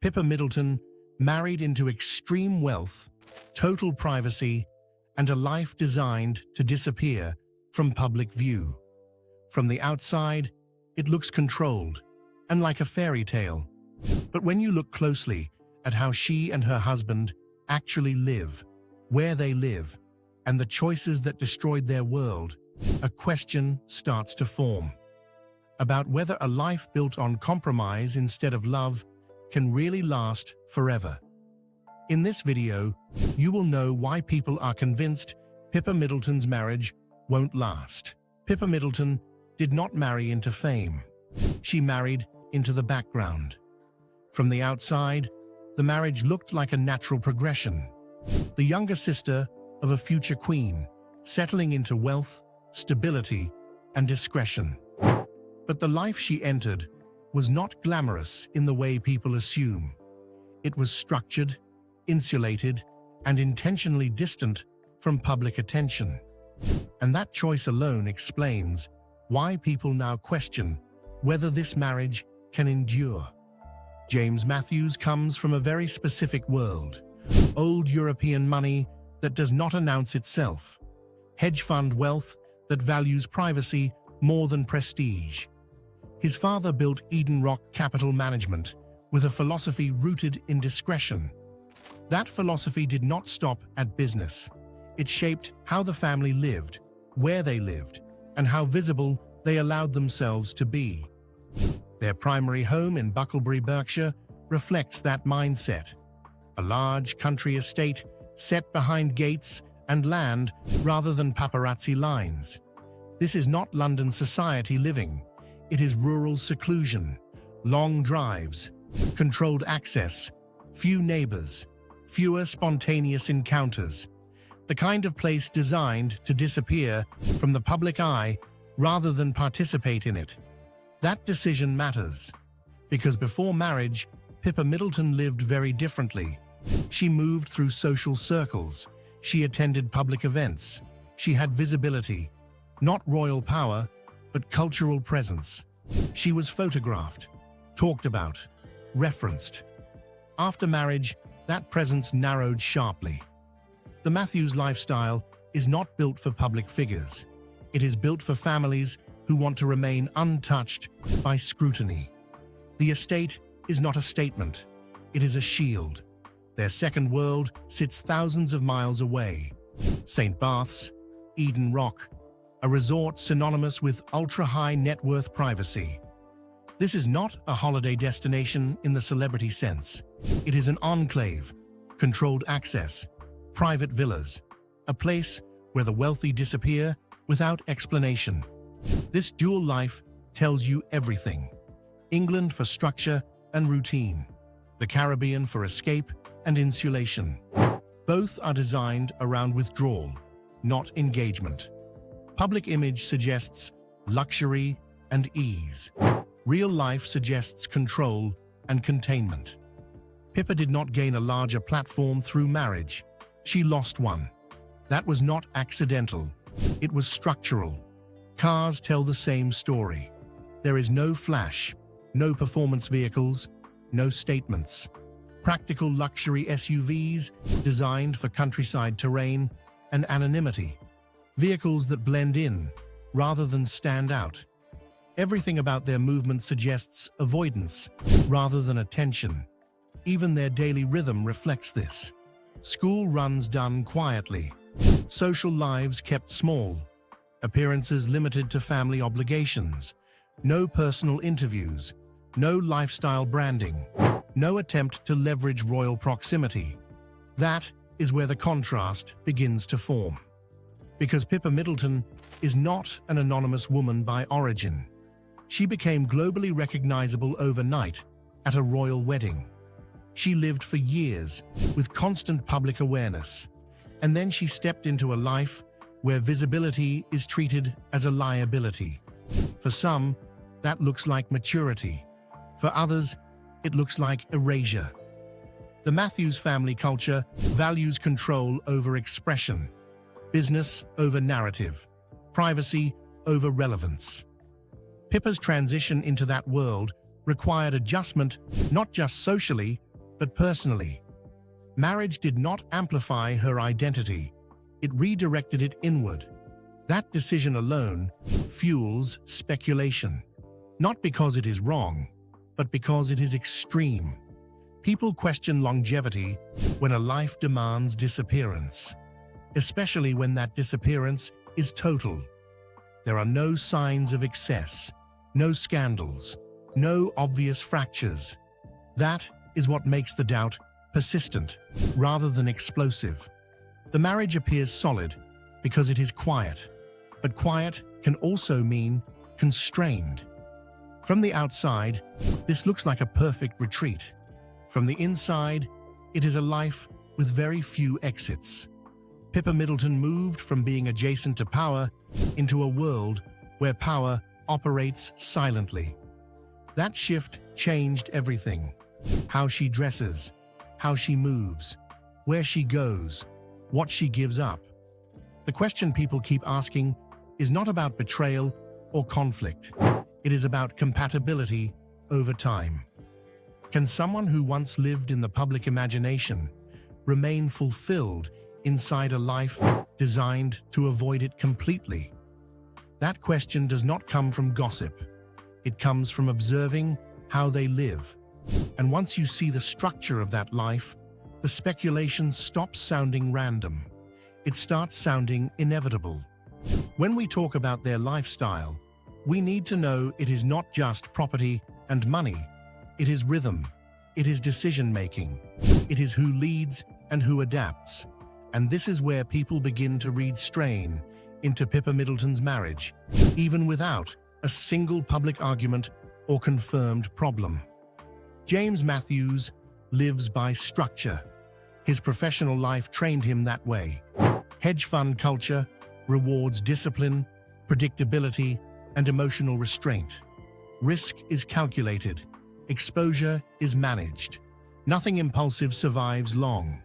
Pippa Middleton married into extreme wealth, total privacy, and a life designed to disappear from public view. From the outside, it looks controlled and like a fairy tale. But when you look closely at how she and her husband actually live, where they live, and the choices that destroyed their world, a question starts to form about whether a life built on compromise instead of love can really last forever. In this video, you will know why people are convinced Pippa Middleton's marriage won't last. Pippa Middleton did not marry into fame. She married into the background. From the outside, the marriage looked like a natural progression. The younger sister of a future queen, settling into wealth, stability, and discretion. But the life she entered was not glamorous in the way people assume. It was structured, insulated, and intentionally distant from public attention. And that choice alone explains why people now question whether this marriage can endure. James Matthews comes from a very specific world. Old European money that does not announce itself. Hedge fund wealth that values privacy more than prestige. His father built Eden Rock Capital Management with a philosophy rooted in discretion. That philosophy did not stop at business. It shaped how the family lived, where they lived, and how visible they allowed themselves to be. Their primary home in Bucklebury, Berkshire, reflects that mindset. A large country estate set behind gates and land rather than paparazzi lines. This is not London society living. It is rural seclusion, long drives, controlled access, few neighbors, fewer spontaneous encounters. The kind of place designed to disappear from the public eye rather than participate in it. That decision matters, because before marriage, Pippa Middleton lived very differently. She moved through social circles. She attended public events. She had visibility, not royal power, but cultural presence. She was photographed, talked about, referenced. After marriage, that presence narrowed sharply. The Matthews lifestyle is not built for public figures. It is built for families who want to remain untouched by scrutiny. The estate is not a statement. It is a shield. Their second world sits thousands of miles away. St. Barth's, Eden Rock, a resort synonymous with ultra-high net worth privacy. This is not a holiday destination in the celebrity sense. It is an enclave, controlled access, private villas, a place where the wealthy disappear without explanation. This dual life tells you everything. England for structure and routine, the Caribbean for escape and insulation. Both are designed around withdrawal, not engagement. Public image suggests luxury and ease. Real life suggests control and containment. Pippa did not gain a larger platform through marriage. She lost one. That was not accidental. It was structural. Cars tell the same story. There is no flash, no performance vehicles, no statements. Practical luxury SUVs designed for countryside terrain and anonymity. Vehicles that blend in rather than stand out. Everything about their movement suggests avoidance rather than attention. Even their daily rhythm reflects this. School runs done quietly. Social lives kept small. Appearances limited to family obligations. No personal interviews. No lifestyle branding. No attempt to leverage royal proximity. That is where the contrast begins to form. Because Pippa Middleton is not an anonymous woman by origin. She became globally recognizable overnight at a royal wedding. She lived for years with constant public awareness, and then she stepped into a life where visibility is treated as a liability. For some, that looks like maturity. For others, it looks like erasure. The Matthews family culture values control over expression, business over narrative, privacy over relevance. Pippa's transition into that world required adjustment not just socially, but personally. Marriage did not amplify her identity. It redirected it inward. That decision alone fuels speculation. Not because it is wrong, but because it is extreme. People question longevity when a life demands disappearance, especially when that disappearance is total. There are no signs of excess, no scandals, no obvious fractures. That is what makes the doubt persistent rather than explosive. The marriage appears solid because it is quiet, but quiet can also mean constrained. From the outside, this looks like a perfect retreat. From the inside, it is a life with very few exits. Pippa Middleton moved from being adjacent to power into a world where power operates silently. That shift changed everything. How she dresses, how she moves, where she goes, what she gives up. The question people keep asking is not about betrayal or conflict. It is about compatibility over time. Can someone who once lived in the public imagination remain fulfilled inside a life designed to avoid it completely? That question does not come from gossip. It comes from observing how they live. And once you see the structure of that life, the speculation stops sounding random. It starts sounding inevitable. When we talk about their lifestyle, we need to know it is not just property and money. It is rhythm. It is decision-making. It is who leads and who adapts. And this is where people begin to read strain into Pippa Middleton's marriage, even without a single public argument or confirmed problem. James Matthews lives by structure. His professional life trained him that way. Hedge fund culture rewards discipline, predictability, and emotional restraint. Risk is calculated. Exposure is managed. Nothing impulsive survives long.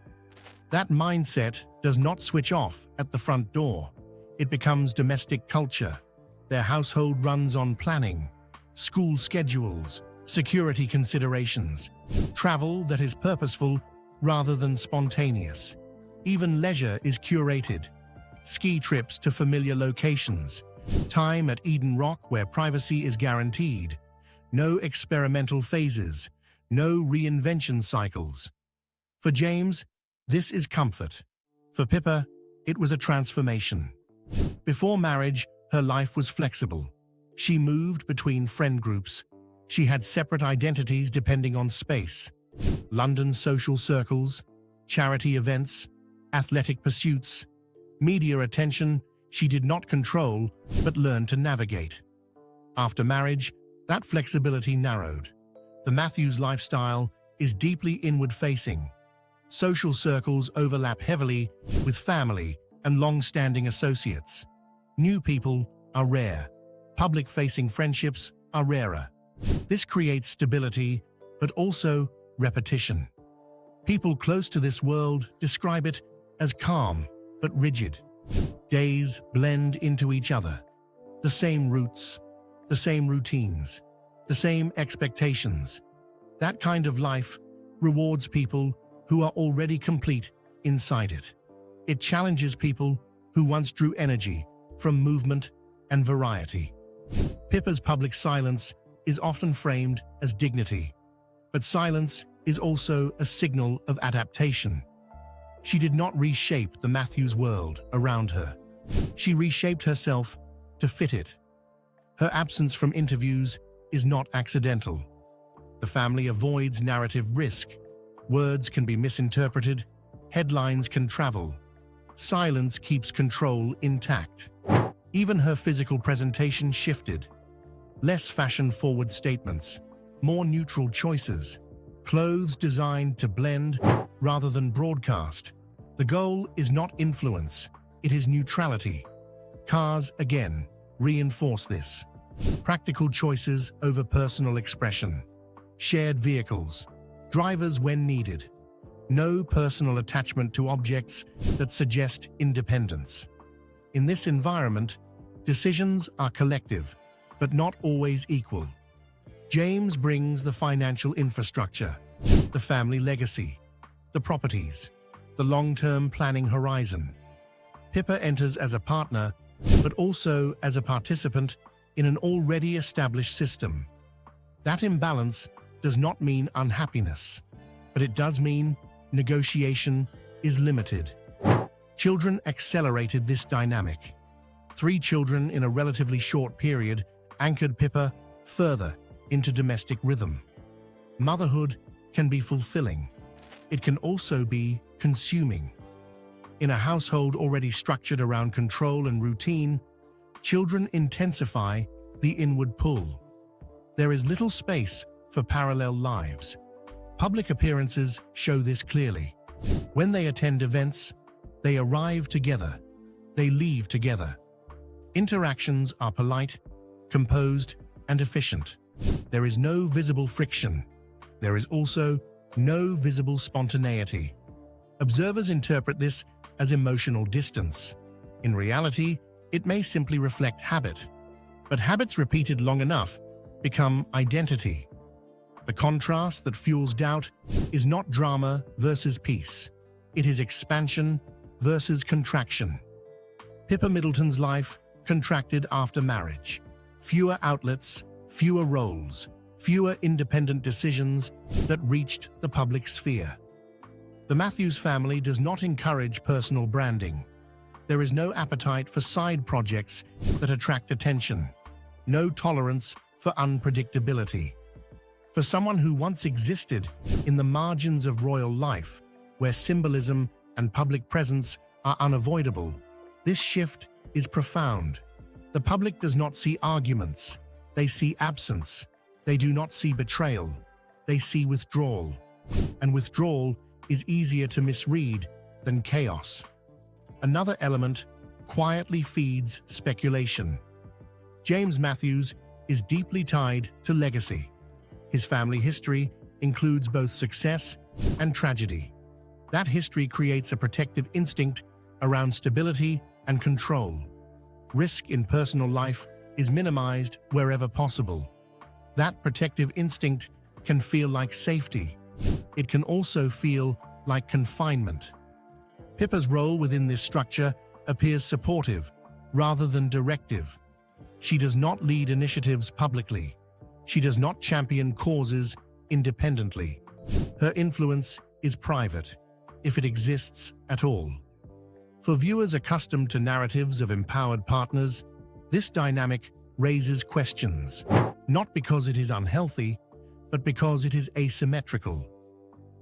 That mindset does not switch off at the front door. It becomes domestic culture. Their household runs on planning, school schedules, security considerations, travel that is purposeful rather than spontaneous. Even leisure is curated. Ski trips to familiar locations, time at Eden Rock where privacy is guaranteed, no experimental phases, no reinvention cycles. For James, this is comfort. For Pippa, it was a transformation. Before marriage, her life was flexible. She moved between friend groups. She had separate identities depending on space. London social circles, charity events, athletic pursuits, media attention she did not control but learned to navigate. After marriage, that flexibility narrowed. The Matthews lifestyle is deeply inward-facing. Social circles overlap heavily with family and long-standing associates. New people are rare. Public-facing friendships are rarer. This creates stability, but also repetition. People close to this world describe it as calm but rigid. Days blend into each other. The same routes, the same routines, the same expectations. That kind of life rewards people who are already complete inside it. It challenges people who once drew energy from movement and variety. Pippa's public silence is often framed as dignity, but silence is also a signal of adaptation. She did not reshape the Matthews world around her. She reshaped herself to fit it. Her absence from interviews is not accidental. The family avoids narrative risk. Words can be misinterpreted. Headlines can travel. Silence keeps control intact. Even her physical presentation shifted. Less fashion-forward statements, more neutral choices. Clothes designed to blend rather than broadcast. The goal is not influence, it is neutrality. Cars, again, reinforce this. Practical choices over personal expression. Shared vehicles. Drivers when needed. No personal attachment to objects that suggest independence. In this environment, decisions are collective, but not always equal. James brings the financial infrastructure, The family legacy, the properties, the long-term planning horizon. Pippa enters as a partner, but also as a participant in an already established system. That imbalance does not mean unhappiness, but it does mean negotiation is limited. Children accelerated this dynamic. 3 children in a relatively short period anchored Pippa further into domestic rhythm. Motherhood can be fulfilling. It can also be consuming. In a household already structured around control and routine, children intensify the inward pull. There is little space for parallel lives. Public appearances show this clearly. When they attend events, they arrive together. They leave together. Interactions are polite, composed, and efficient. There is no visible friction. There is also no visible spontaneity. Observers interpret this as emotional distance. In reality, it may simply reflect habit. But habits repeated long enough become identity. The contrast that fuels doubt is not drama versus peace. It is expansion versus contraction. Pippa Middleton's life contracted after marriage. Fewer outlets, fewer roles, fewer independent decisions that reached the public sphere. The Matthews family does not encourage personal branding. There is no appetite for side projects that attract attention. No tolerance for unpredictability. For someone who once existed in the margins of royal life, where symbolism and public presence are unavoidable, this shift is profound. The public does not see arguments. They see absence. They do not see betrayal. They see withdrawal. And withdrawal is easier to misread than chaos. Another element quietly feeds speculation. James Matthews is deeply tied to legacy. His family history includes both success and tragedy. That history creates a protective instinct around stability and control. Risk in personal life is minimized wherever possible. That protective instinct can feel like safety. It can also feel like confinement. Pippa's role within this structure appears supportive rather than directive. She does not lead initiatives publicly. She does not champion causes independently. Her influence is private, if it exists at all. For viewers accustomed to narratives of empowered partners, this dynamic raises questions, not because it is unhealthy, but because it is asymmetrical.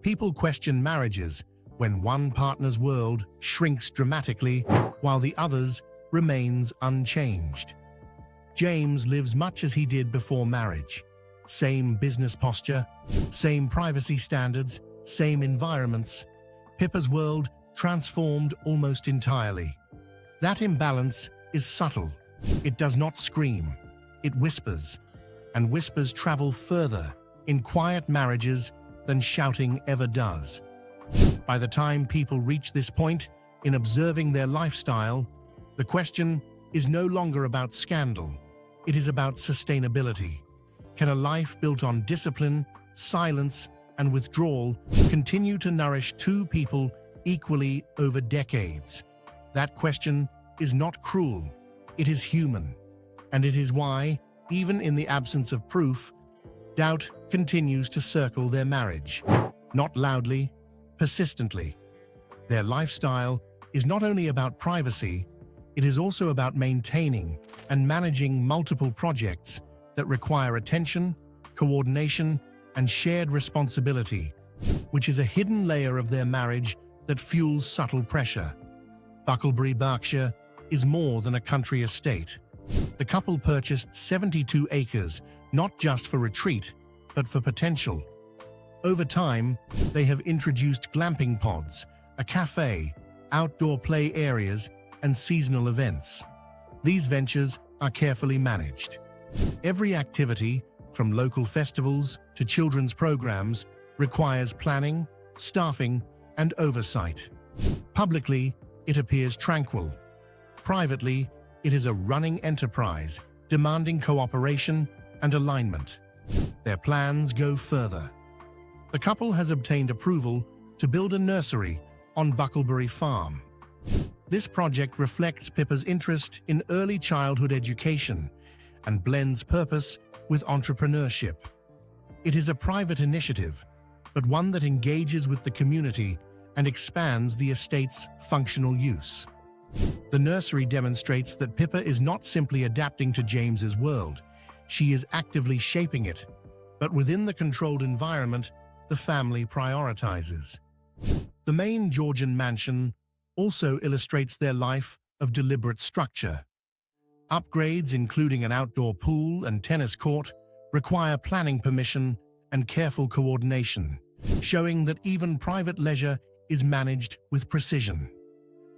People question marriages when one partner's world shrinks dramatically while the other's remains unchanged. James lives much as he did before marriage. Same business posture, same privacy standards, same environments. Pippa's world transformed almost entirely. That imbalance is subtle. It does not scream. It whispers. And whispers travel further in quiet marriages than shouting ever does. By the time people reach this point in observing their lifestyle, the question is no longer about scandal. It is about sustainability. Can a life built on discipline, silence, and withdrawal continue to nourish 2 people equally over decades? That question is not cruel. It is human. And it is why, even in the absence of proof, doubt continues to circle their marriage. Not loudly, persistently. Their lifestyle is not only about privacy, it is also about maintaining and managing multiple projects that require attention, coordination, and shared responsibility, which is a hidden layer of their marriage that fuels subtle pressure. Bucklebury, Berkshire, is more than a country estate. The couple purchased 72 acres, not just for retreat, but for potential. Over time, they have introduced glamping pods, a cafe, outdoor play areas, and seasonal events. These ventures are carefully managed. Every activity, from local festivals to children's programs, requires planning, staffing, and oversight. Publicly, it appears tranquil. Privately, it is a running enterprise, demanding cooperation and alignment. Their plans go further. The The couple has obtained approval to build a nursery on Bucklebury Farm. This project reflects Pippa's interest in early childhood education and blends purpose with entrepreneurship. It is a private initiative, but one that engages with the community and expands the estate's functional use. The nursery demonstrates that Pippa is not simply adapting to James's world, she is actively shaping it, but within the controlled environment the family prioritizes. The main Georgian mansion also illustrates their life of deliberate structure. Upgrades, including an outdoor pool and tennis court, require planning permission and careful coordination, showing that even private leisure is managed with precision.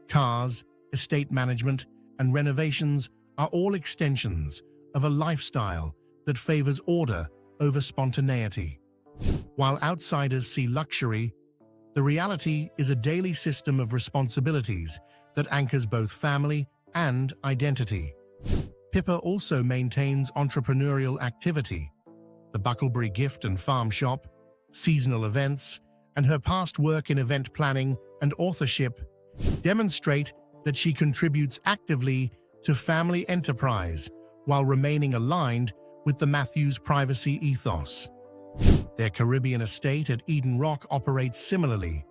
Cars, estate management, and renovations are all extensions of a lifestyle that favors order over spontaneity. While outsiders see luxury, the reality is a daily system of responsibilities that anchors both family and identity. Pippa also maintains entrepreneurial activity. The Bucklebury Gift and Farm Shop, seasonal events, and her past work in event planning and authorship demonstrate that she contributes actively to family enterprise while remaining aligned with the Matthews privacy ethos. Their Caribbean estate at Eden Rock operates similarly.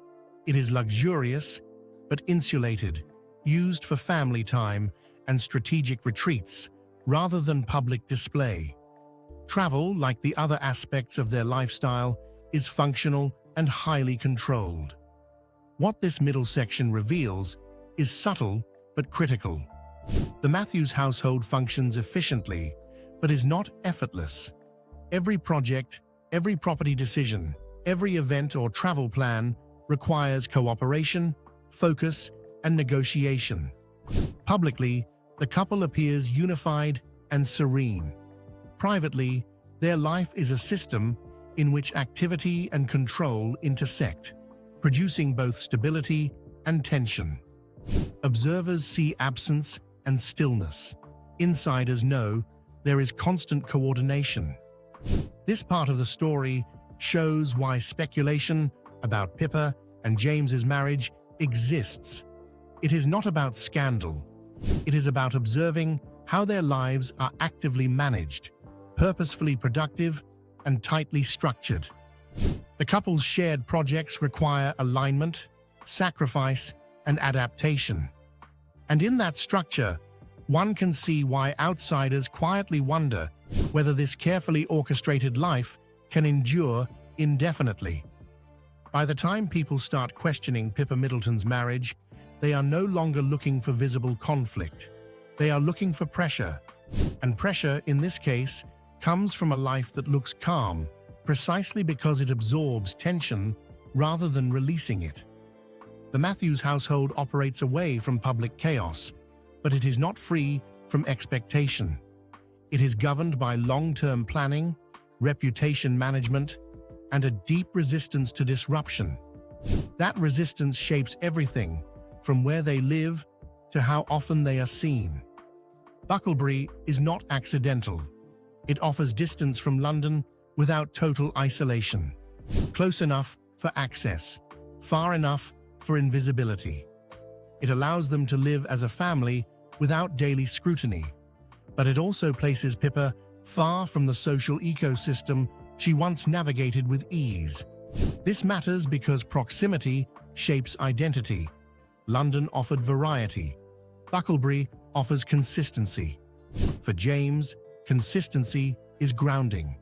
It is luxurious but insulated, used for family time and strategic retreats rather than public display. Travel, like the other aspects of their lifestyle, is functional and highly controlled. What this middle section reveals is subtle but critical. The Matthews household functions efficiently, but is not effortless. Every project, every property decision, every event or travel plan requires cooperation, focus, and negotiation. Publicly, the couple appears unified and serene. Privately, their life is a system in which activity and control intersect, producing both stability and tension. Observers see absence and stillness. Insiders know there is constant coordination. This part of the story shows why speculation about Pippa and James's marriage exists. It is not about scandal. It is about observing how their lives are actively managed, purposefully productive, and tightly structured. The couple's shared projects require alignment, sacrifice, and adaptation. And in that structure, one can see why outsiders quietly wonder whether this carefully orchestrated life can endure indefinitely. By the time people start questioning Pippa Middleton's marriage, they are no longer looking for visible conflict. They are looking for pressure. And pressure, in this case, comes from a life that looks calm, precisely because it absorbs tension rather than releasing it. The Matthews household operates away from public chaos, but it is not free from expectation. It is governed by long-term planning, reputation management, and a deep resistance to disruption. That resistance shapes everything, from where they live to how often they are seen. Bucklebury is not accidental. It offers distance from London without total isolation. Close enough for access, far enough for invisibility. It allows them to live as a family without daily scrutiny. But it also places Pippa far from the social ecosystem she once navigated with ease. This matters because proximity shapes identity. London offered variety. Bucklebury offers consistency. For James, consistency is grounding.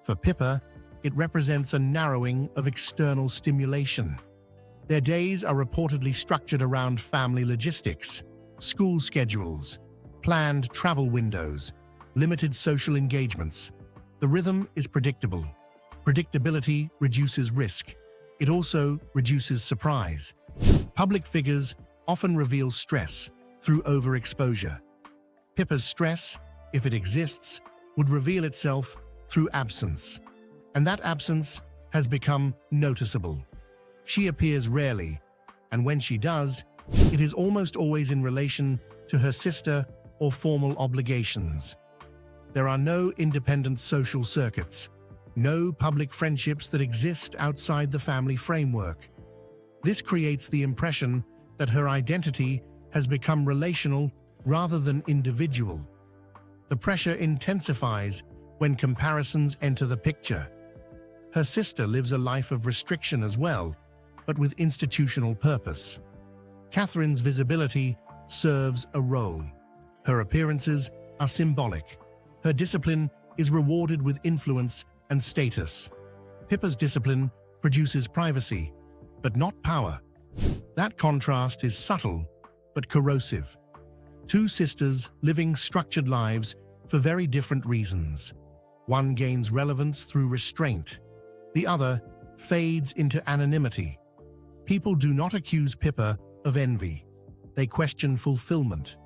For Pippa, it represents a narrowing of external stimulation. Their days are reportedly structured around family logistics, school schedules, planned travel windows, limited social engagements. The rhythm is predictable. Predictability reduces risk. It also reduces surprise. Public figures often reveal stress through overexposure. Pippa's stress, if it exists, would reveal itself through absence. And that absence has become noticeable. She appears rarely, and when she does, it is almost always in relation to her sister or formal obligations. There are no independent social circuits. No public friendships that exist outside the family framework. This creates the impression that her identity has become relational rather than individual. The pressure intensifies when comparisons enter the picture. Her sister lives a life of restriction as well, but with institutional purpose. Catherine's visibility serves a role. Her appearances are symbolic. Her discipline is rewarded with influence and status. Pippa's discipline produces privacy, but not power. That contrast is subtle, but corrosive. Two sisters living structured lives for very different reasons. One gains relevance through restraint. The other fades into anonymity. People do not accuse Pippa of envy. They question fulfillment.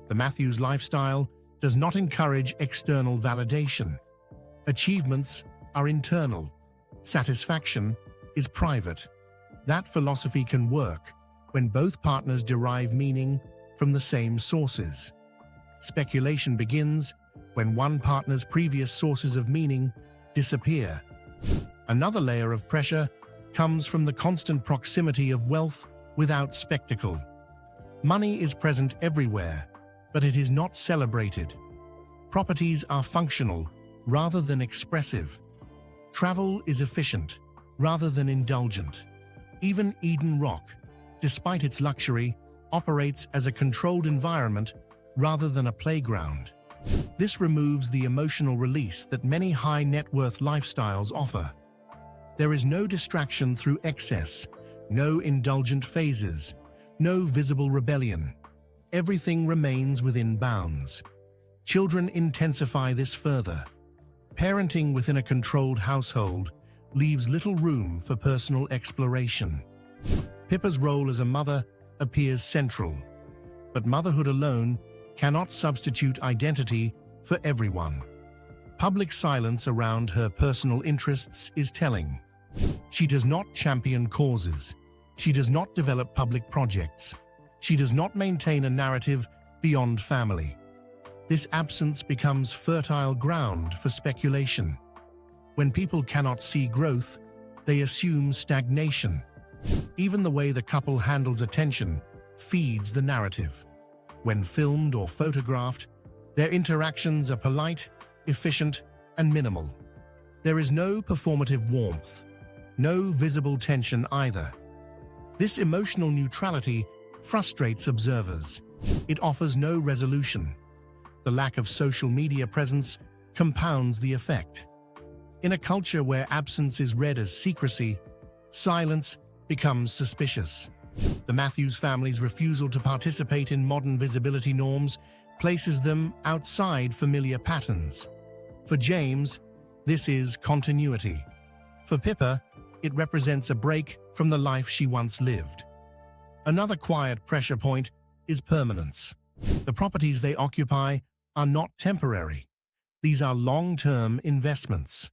The Matthews lifestyle does not encourage external validation. Achievements are internal. Satisfaction is private. That philosophy can work when both partners derive meaning from the same sources. Speculation begins when one partner's previous sources of meaning disappear. Another layer of pressure comes from the constant proximity of wealth without spectacle. Money is present everywhere, but it is not celebrated. Properties are functional rather than expressive. Travel is efficient rather than indulgent. Even Eden Rock, despite its luxury, operates as a controlled environment rather than a playground. This removes the emotional release that many high-net-worth lifestyles offer. There is no distraction through excess, no indulgent phases, no visible rebellion. Everything remains within bounds. Children intensify this further. Parenting within a controlled household leaves little room for personal exploration. Pippa's role as a mother appears central, but motherhood alone cannot substitute identity for everyone. Public silence around her personal interests is telling. She does not champion causes. She does not develop public projects. She does not maintain a narrative beyond family. This absence becomes fertile ground for speculation. When people cannot see growth, they assume stagnation. Even the way the couple handles attention feeds the narrative. When filmed or photographed, their interactions are polite, efficient, and minimal. There is no performative warmth, no visible tension either. This emotional neutrality frustrates observers. It offers no resolution. The lack of social media presence compounds the effect. In a culture where absence is read as secrecy, silence becomes suspicious. The Matthews family's refusal to participate in modern visibility norms places them outside familiar patterns. For James, this is continuity. For Pippa, it represents a break from the life she once lived. Another quiet pressure point is permanence. The properties they occupy are not temporary. These are long-term investments.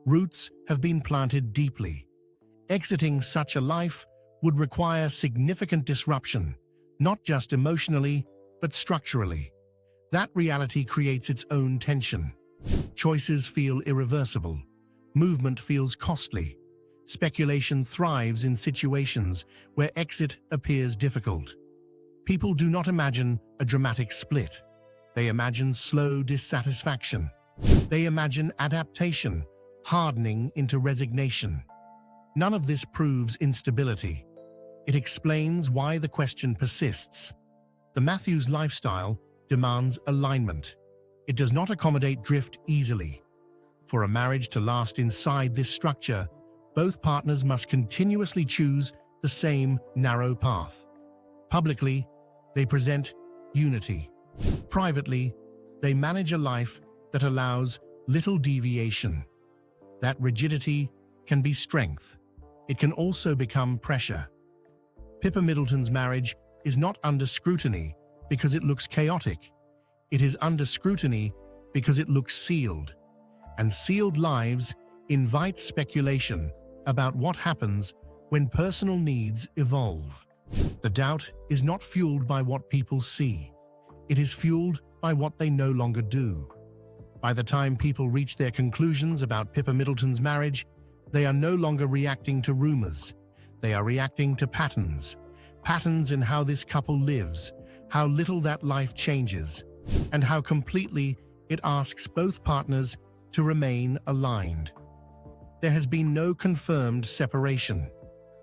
Roots have been planted deeply. Exiting such a life would require significant disruption, not just emotionally, but structurally. That reality creates its own tension. Choices feel irreversible. Movement feels costly. Speculation thrives in situations where exit appears difficult. People do not imagine a dramatic split. They imagine slow dissatisfaction. They imagine adaptation, hardening into resignation. None of this proves instability. It explains why the question persists. The Matthews lifestyle demands alignment. It does not accommodate drift easily. For a marriage to last inside this structure, both partners must continuously choose the same narrow path. Publicly, they present unity. Privately, they manage a life that allows little deviation. That rigidity can be strength. It can also become pressure. Pippa Middleton's marriage is not under scrutiny because it looks chaotic. It is under scrutiny because it looks sealed. And sealed lives invite speculation about what happens when personal needs evolve. The doubt is not fueled by what people see. It is fueled by what they no longer do. By the time people reach their conclusions about Pippa Middleton's marriage, they are no longer reacting to rumors. They are reacting to patterns. Patterns in how this couple lives, how little that life changes, and how completely it asks both partners to remain aligned. There has been no confirmed separation,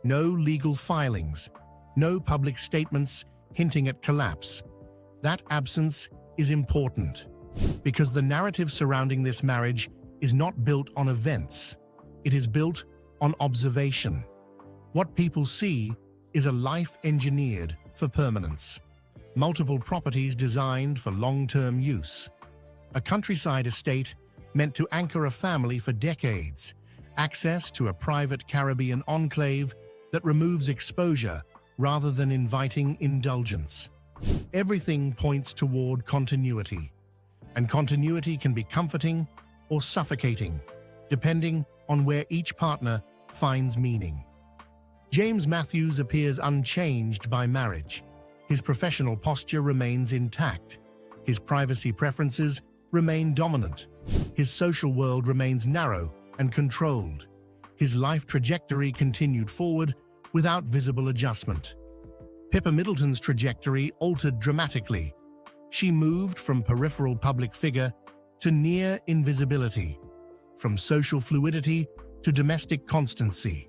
no legal filings, no public statements hinting at collapse. That absence is important because the narrative surrounding this marriage is not built on events. It is built on observation. What people see is a life engineered for permanence. Multiple properties designed for long-term use. A countryside estate meant to anchor a family for decades. Access to a private Caribbean enclave that removes exposure rather than inviting indulgence. Everything points toward continuity, and continuity can be comforting or suffocating, depending on where each partner finds meaning. James Matthews appears unchanged by marriage. His professional posture remains intact. His privacy preferences remain dominant. His social world remains narrow and controlled. His life trajectory continued forward without visible adjustment. Pippa Middleton's trajectory altered dramatically. She moved from peripheral public figure to near invisibility, from social fluidity to domestic constancy,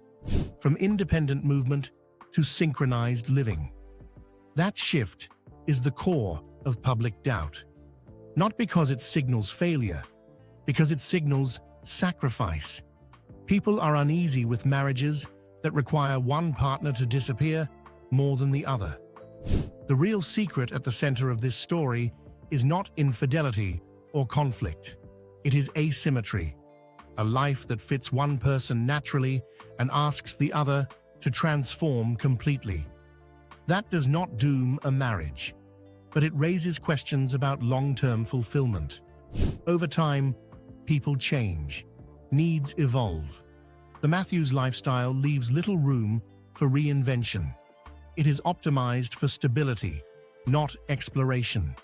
from independent movement to synchronized living. That shift is the core of public doubt. Not because it signals failure, because it signals sacrifice. People are uneasy with marriages that require one partner to disappear more than the other. The real secret at the center of this story is not infidelity or conflict. It is asymmetry, a life that fits one person naturally and asks the other to transform completely. That does not doom a marriage, but it raises questions about long-term fulfillment. Over time, people change, needs evolve. The Matthews lifestyle leaves little room for reinvention. It is optimized for stability, not exploration.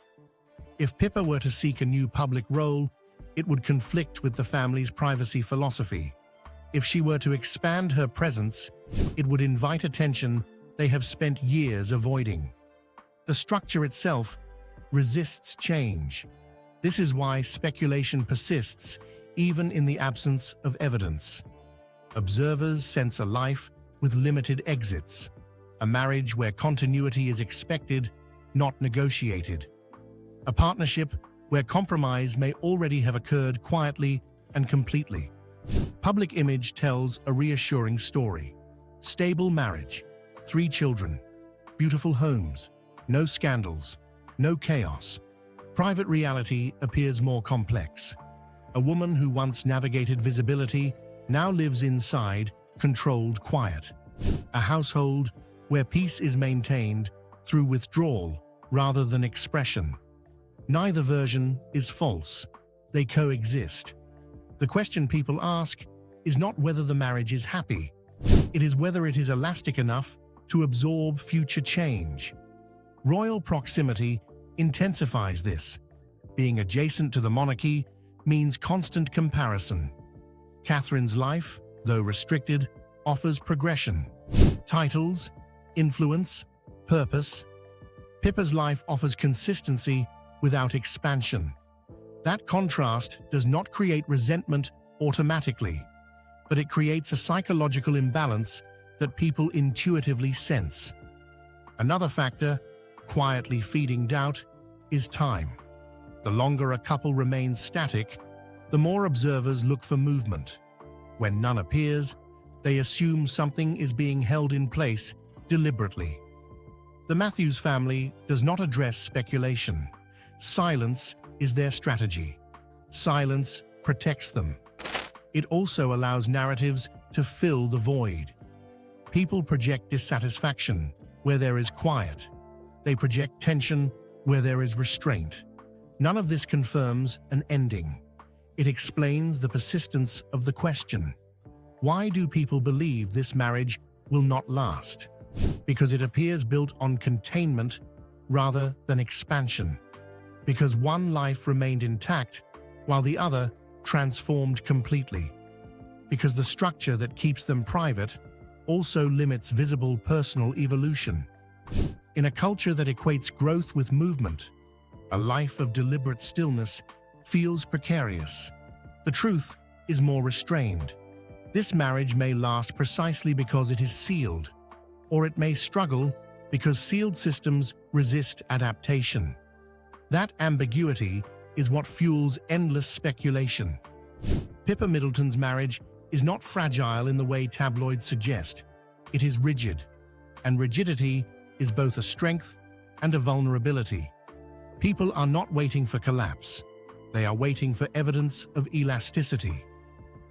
If Pippa were to seek a new public role, it would conflict with the family's privacy philosophy. If she were to expand her presence, it would invite attention they have spent years avoiding. The structure itself resists change. This is why speculation persists even in the absence of evidence. Observers sense a life with limited exits, a marriage where continuity is expected, not negotiated, a partnership where compromise may already have occurred quietly and completely. Public image tells a reassuring story. Stable marriage, 3 children, beautiful homes, no scandals, no chaos. Private reality appears more complex. A woman who once navigated visibility now lives inside controlled quiet. A household where peace is maintained through withdrawal rather than expression. Neither version is false. They coexist. The question people ask is not whether the marriage is happy. It is whether it is elastic enough to absorb future change. Royal proximity intensifies this. Being adjacent to the monarchy means constant comparison. Catherine's life, though restricted, offers progression. Titles, influence, purpose. Pippa's life offers consistency without expansion. That contrast does not create resentment automatically, but it creates a psychological imbalance that people intuitively sense. Another factor, quietly feeding doubt, is time. The longer a couple remains static, the more observers look for movement. When none appears, they assume something is being held in place deliberately. The Matthews family does not address speculation. Silence is their strategy. Silence protects them. It also allows narratives to fill the void. People project dissatisfaction where there is quiet. They project tension where there is restraint. None of this confirms an ending. It explains the persistence of the question. Why do people believe this marriage will not last? Because it appears built on containment rather than expansion. Because one life remained intact while the other transformed completely, because the structure that keeps them private also limits visible personal evolution. In a culture that equates growth with movement, a life of deliberate stillness feels precarious. The truth is more restrained. This marriage may last precisely because it is sealed, or it may struggle because sealed systems resist adaptation. That ambiguity is what fuels endless speculation. Pippa Middleton's marriage is not fragile in the way tabloids suggest. It is rigid, and rigidity is both a strength and a vulnerability. People are not waiting for collapse. They are waiting for evidence of elasticity.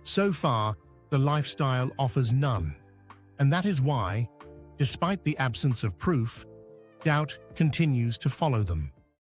So far, the lifestyle offers none, and that is why, despite the absence of proof, doubt continues to follow them.